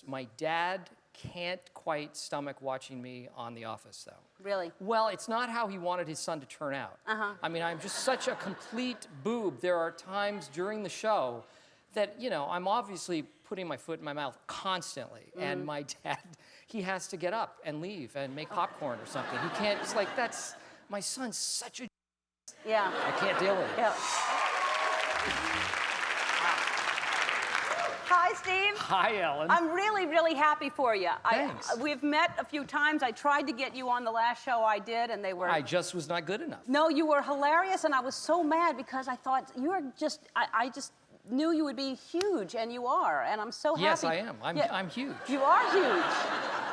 My dad can't quite stomach watching me on The Office, though. Really? Well, it's not how he wanted his son to turn out. I mean, I'm just such a complete boob. There are times during the show that, you know, I'm obviously putting my foot in my mouth constantly. And my dad, he has to get up and leave and make popcorn or something. He can't, it's like, that's, my son's such a Yeah. I can't deal with it. Yeah. Hi, Steve. Hi, Ellen. I'm really, really happy for you. Thanks. We've met a few times. I tried to get you on the last show I did, and they were... I just was not good enough. No, you were hilarious, and I was so mad because I thought you were just... I just knew you would be huge, and you are, and I'm so happy. Yes, I am. I'm huge. You are huge.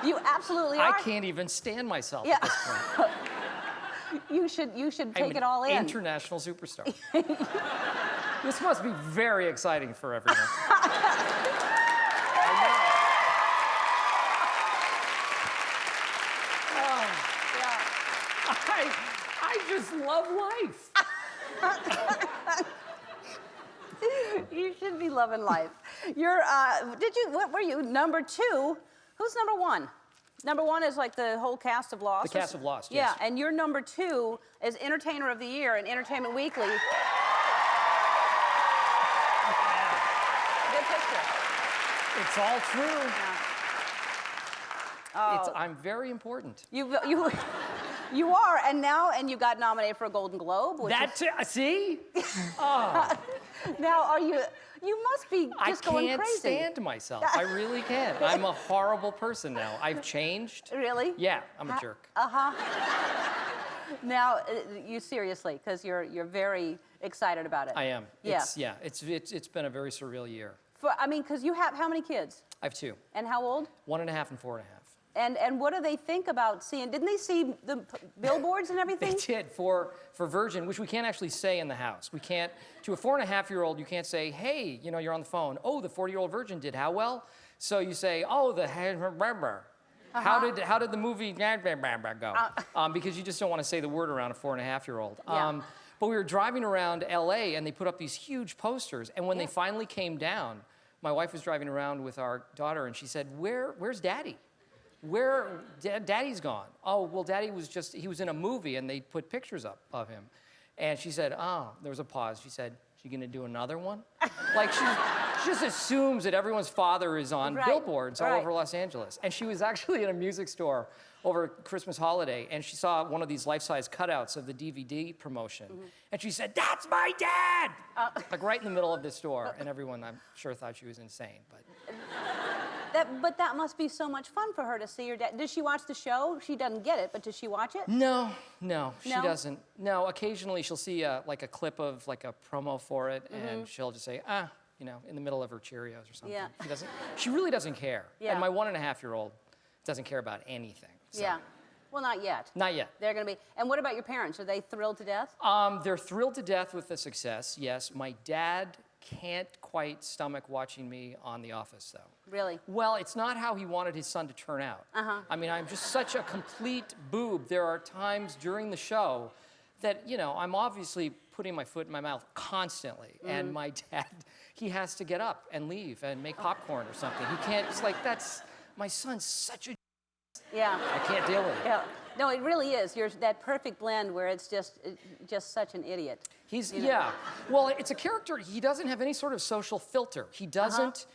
You absolutely are. I can't even stand myself at this point. You should take I'm it all in. an international superstar. This must be very exciting for everyone. I know. Oh, Yeah. I just love life. You should be loving life. You're, what were you, number 2? Who's number 1? Number 1 is like the whole cast of Lost. The cast of Lost, yes. Yeah, and your number 2 is Entertainer of the Year in Entertainment Weekly. Good picture. It's all true. Yeah. Oh. I'm very important. You are, and you got nominated for a Golden Globe. Which See? Oh. Now, you must be just going crazy. I can't stand myself. I really can't. I'm a horrible person now. I've changed. Really? Yeah, I'm a jerk. Now, you seriously, because you're very excited about it. I am. Yeah. It's been a very surreal year. I mean, because you have how many kids? I have 2. And how old? 1.5 and 4.5. And what do they think about seeing? Didn't they see the billboards and everything? They did for Virgin, which we can't actually say in the house. We can't, to a 4.5-year-old, you can't say, hey, you know, you're on the phone. Oh, the 40-year-old Virgin did how well? So you say, oh, how did the movie go? Because you just don't want to say the word around a 4.5-year-old. Yeah. But we were driving around LA and they put up these huge posters. And when they finally came down, my wife was driving around with our daughter and she said, where's Daddy? Daddy's gone. Oh, well, Daddy he was in a movie and they put pictures up of him. And she said, oh, there was a pause. She said, she gonna do another one? Like she just assumes that everyone's father is on billboards all over Los Angeles. And she was actually in a music store over Christmas holiday and she saw one of these life-size cutouts of the DVD promotion. And she said, that's my dad! Like right in the middle of the store. And everyone, I'm sure, thought she was insane, but. But that must be so much fun for her to see your dad. Does she watch the show? She doesn't get it, but does she watch it? No, she doesn't. No, occasionally she'll see like a clip of like a promo for it, and she'll just say, you know, in the middle of her Cheerios or something. Yeah. She really doesn't care. Yeah. And my 1.5-year-old doesn't care about anything. So. Yeah. Well, not yet. Not yet. They're going to be. And what about your parents? Are they thrilled to death? They're thrilled to death with the success, yes. My dad can't quite stomach watching me on The Office, though. Really? Well, it's not how he wanted his son to turn out. I mean, I'm just such a complete boob. There are times during the show that, you know, I'm obviously putting my foot in my mouth constantly. And my dad, he has to get up and leave and make popcorn or something. He can't, it's like, that's, my son's such a Yeah. I can't deal with it. Yeah. No, it really is. You're that perfect blend where it's just such an idiot. He's, yeah. Well, it's a character, he doesn't have any sort of social filter. He doesn't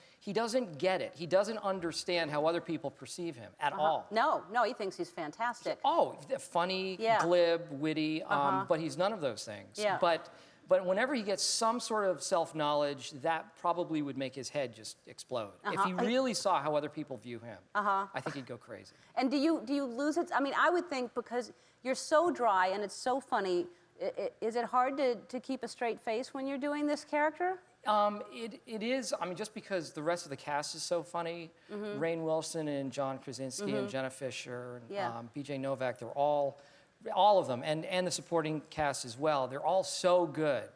get it. He doesn't understand how other people perceive him at all. No, he thinks he's fantastic. Oh, funny, glib, witty, but he's none of those things. Yeah. But whenever he gets some sort of self-knowledge, that probably would make his head just explode. If he really saw how other people view him, I think he'd go crazy. And do you lose it? I mean, I would think because you're so dry and it's so funny, is it hard to keep a straight face when you're doing this character? It is, I mean, just because the rest of the cast is so funny, Rainn Wilson and John Krasinski and Jenna Fischer and BJ Novak, they're all of them, and the supporting cast as well, they're all so good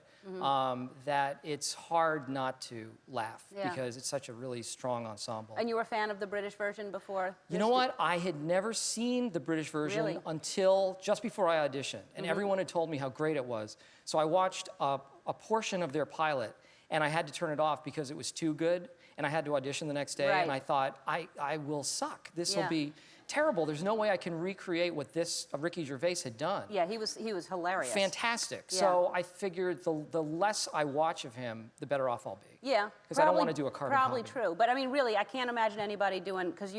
that it's hard not to laugh because it's such a really strong ensemble. And you were a fan of the British version before? You know what? I had never seen the British version until just before I auditioned, and everyone had told me how great it was. So I watched a portion of their pilot, and I had to turn it off because it was too good. and I had to audition the next day, Right. and I thought, I will suck. This will Yeah. be terrible. There's no way I can recreate what this Ricky Gervais had done. Yeah, he was hilarious. Fantastic. Yeah. So I figured the less I watch of him, the better off I'll be. Yeah, Because I don't want to do a carbon Probably copy. true, but I mean, really, I can't imagine anybody doing, because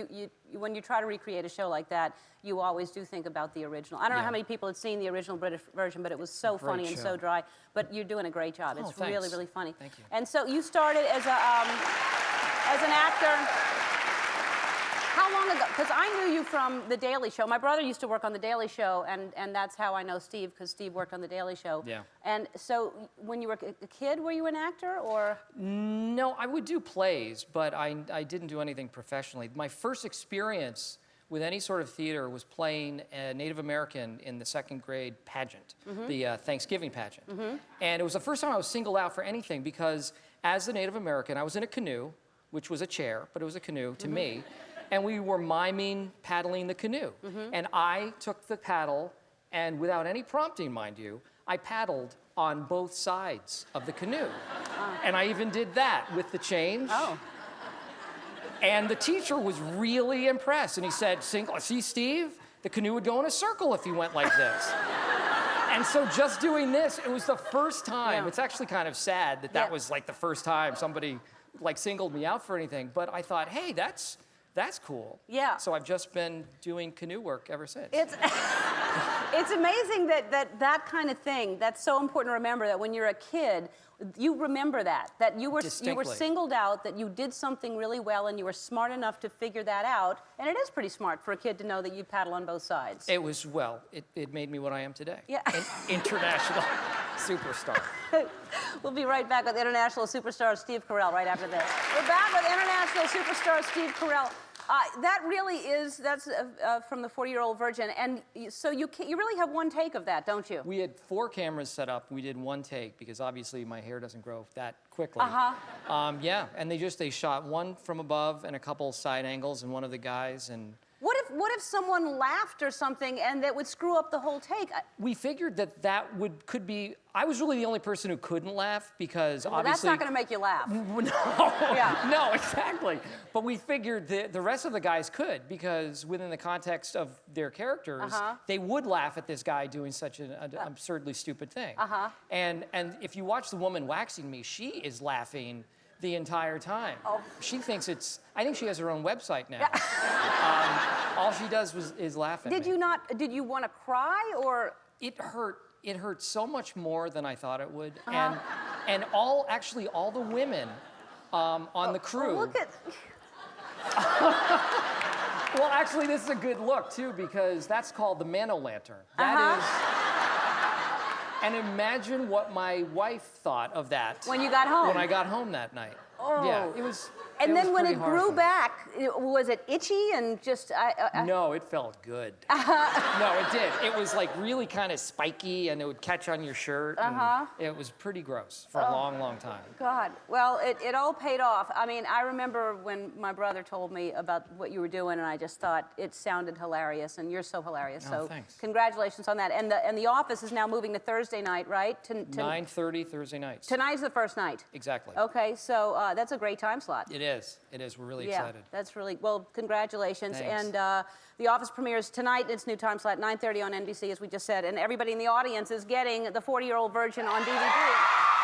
when you try to recreate a show like that, you always do think about the original. I don't know Yeah. how many people had seen the original British version, but it was so Great funny and so show. dry. But you're doing a great job. Oh, It's really, thanks. really funny. Thank you. And so you started as an actor. How long ago? Because I knew you from The Daily Show. My brother used to work on The Daily Show, and that's how I know Steve, because Steve worked on The Daily Show. Yeah. And so when you were a kid, were you an actor, or? No, I would do plays, but I didn't do anything professionally. My first experience with any sort of theater was playing a Native American in the second grade pageant, the Thanksgiving pageant. And it was the first time I was singled out for anything because as a Native American, I was in a canoe, which was a chair, but it was a canoe to me. And we were miming paddling the canoe. And I took the paddle, and without any prompting, mind you, I paddled on both sides of the canoe. And I even did that with the change. Oh. And the teacher was really impressed. And he said, see, Steve, the canoe would go in a circle if you went like this. And so just doing this, it was the first time. Yeah. It's actually kind of sad that that was like the first time somebody like singled me out for anything. But I thought, hey, that's cool. Yeah. So I've just been doing canoe work ever since. It's amazing that kind of thing, that's so important to remember, that when you're a kid, you remember that you were Distinctly. singled out, that you did something really well, and you were smart enough to figure that out. And it is pretty smart for a kid to know that you paddle on both sides. It was, well, it made me what I am today. Yeah. An international superstar. We'll be right back with international superstar Steve Carell right after this. We're back with international superstar Steve Carell. That's from the 40-Year-Old Virgin, and so you really have one take of that, don't you? We had 4 cameras set up. We did one take because obviously my hair doesn't grow that quickly. Yeah, and they shot one from above and a couple side angles, and one of the guys, and What if someone laughed or something and that would screw up the whole take? we figured that could be. I was really the only person who couldn't laugh because Well, obviously. that's not going to make you laugh. No, Yeah. no, exactly. But we figured the rest of the guys could because within the context of their characters, they would laugh at this guy doing such an absurdly stupid thing. And if you watch the woman waxing me, she is laughing the entire time. Oh. She thinks I think she has her own website now. All she does is laugh at me. Did you want to cry, or? It hurt so much more than I thought it would. And all the women on the crew. Look at. Well, actually, this is a good look, too, because that's called the mano-lantern. That is. And imagine what my wife thought of that. When you got home. When I got home that night. Oh. Yeah, it was. And then when pretty it grew horrifying. back, was it itchy and just? No, it felt good. No, it did. It was like really kind of spiky, and it would catch on your shirt. And it was pretty gross for a long, long time. God. Well, it all paid off. I mean, I remember when my brother told me about what you were doing, and I just thought it sounded hilarious, and you're so hilarious. Oh, So thanks. congratulations on that. And the Office is now moving to Thursday night, right? 9:30 Thursday nights. Tonight's the first night. Exactly. Okay, so that's a great time slot. It is. It is. We're really Yeah, excited. that's really, well, congratulations. Thanks. And The Office premieres tonight. Its new time slot, 9:30 on NBC, as we just said. And everybody in the audience is getting the 40-Year-Old Virgin on DVD.